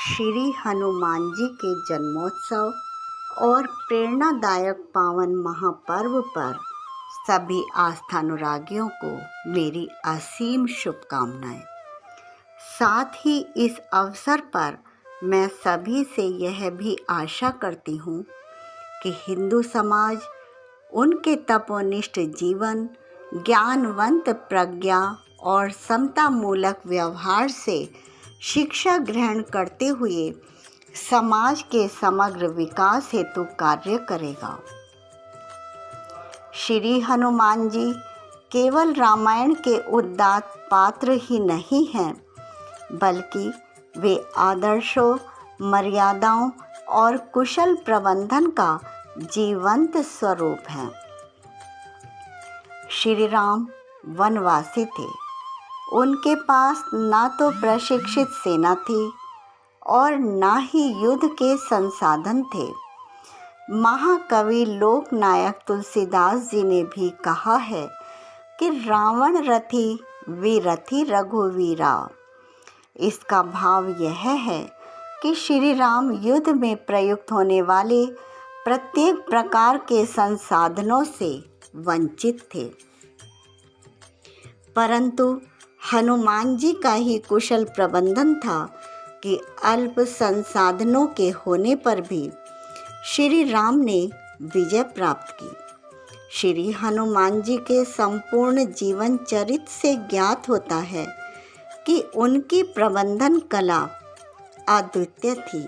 श्री हनुमान जी के जन्मोत्सव और प्रेरणादायक पावन महापर्व पर सभी आस्थानुरागियों को मेरी असीम शुभकामनाएं। साथ ही इस अवसर पर मैं सभी से यह भी आशा करती हूँ कि हिंदू समाज उनके तपोनिष्ठ जीवन, ज्ञानवंत प्रज्ञा और समतामूलक व्यवहार से शिक्षा ग्रहण करते हुए समाज के समग्र विकास हेतु कार्य करेगा। श्री हनुमान जी केवल रामायण के उदात्त पात्र ही नहीं हैं, बल्कि वे आदर्शों, मर्यादाओं और कुशल प्रबंधन का जीवंत स्वरूप हैं। श्री राम वनवासी थे। उनके पास ना तो प्रशिक्षित सेना थी और ना ही युद्ध के संसाधन थे। महाकवि लोकनायक तुलसीदास जी ने भी कहा है कि रावण रथी वीरथी रघुवीरा। इसका भाव यह है कि श्री राम युद्ध में प्रयुक्त होने वाले प्रत्येक प्रकार के संसाधनों से वंचित थे, परंतु हनुमान जी का ही कुशल प्रबंधन था कि अल्प संसाधनों के होने पर भी श्री राम ने विजय प्राप्त की। श्री हनुमान जी के संपूर्ण जीवन चरित्र से ज्ञात होता है कि उनकी प्रबंधन कला अद्वितीय थी।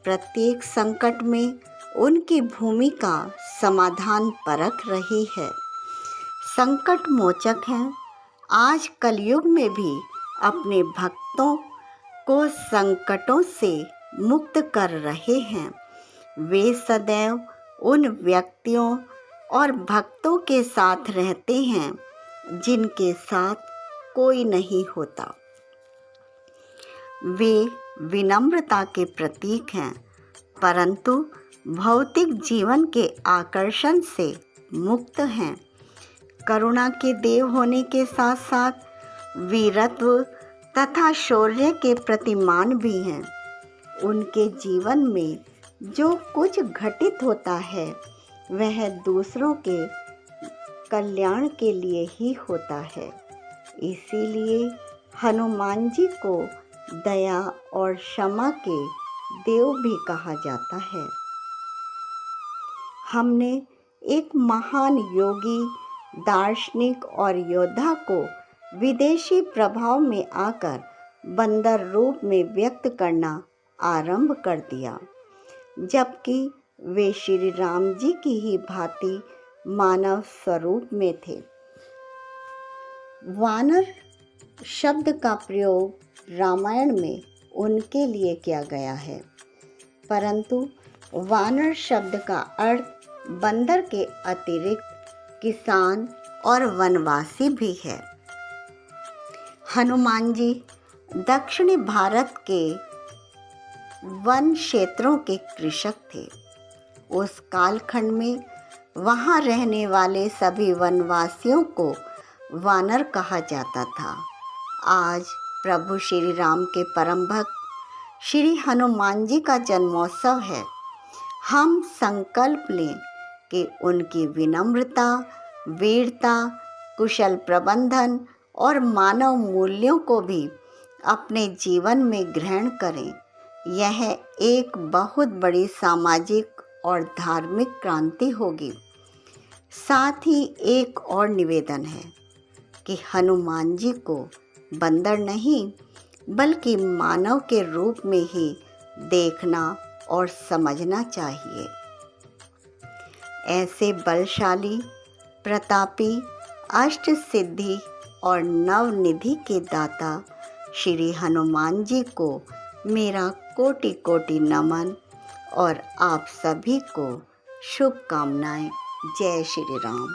प्रत्येक संकट में उनकी भूमिका समाधान परक रही है। संकट मोचक हैं। आज कलयुग में भी अपने भक्तों को संकटों से मुक्त कर रहे हैं। वे सदैव उन व्यक्तियों और भक्तों के साथ रहते हैं जिनके साथ कोई नहीं होता। वे विनम्रता के प्रतीक हैं, परंतु भौतिक जीवन के आकर्षण से मुक्त हैं। करुणा के देव होने के साथ साथ वीरत्व तथा शौर्य के प्रतिमान भी हैं। उनके जीवन में जो कुछ घटित होता है वह दूसरों के कल्याण के लिए ही होता है। इसीलिए हनुमान जी को दया और क्षमा के देव भी कहा जाता है। हमने एक महान योगी, दार्शनिक और योद्धा को विदेशी प्रभाव में आकर बंदर रूप में व्यक्त करना आरंभ कर दिया, जबकि वे श्री राम जी की ही भांति मानव स्वरूप में थे। वानर शब्द का प्रयोग रामायण में उनके लिए किया गया है, परंतु वानर शब्द का अर्थ बंदर के अतिरिक्त किसान और वनवासी भी है। हनुमान जी दक्षिणी भारत के वन क्षेत्रों के कृषक थे। उस कालखंड में वहाँ रहने वाले सभी वनवासियों को वानर कहा जाता था। आज प्रभु श्री राम के परम भक्त श्री हनुमान जी का जन्मोत्सव है। हम संकल्प लें कि उनकी विनम्रता, वीरता, कुशल प्रबंधन और मानव मूल्यों को भी अपने जीवन में ग्रहण करें। यह एक बहुत बड़ी सामाजिक और धार्मिक क्रांति होगी। साथ ही एक और निवेदन है कि हनुमान जी को बंदर नहीं बल्कि मानव के रूप में ही देखना और समझना चाहिए। ऐसे बलशाली, प्रतापी, अष्ट सिद्धि और नवनिधि के दाता श्री हनुमान जी को मेरा कोटि कोटि नमन और आप सभी को शुभकामनाएं। जय श्री राम।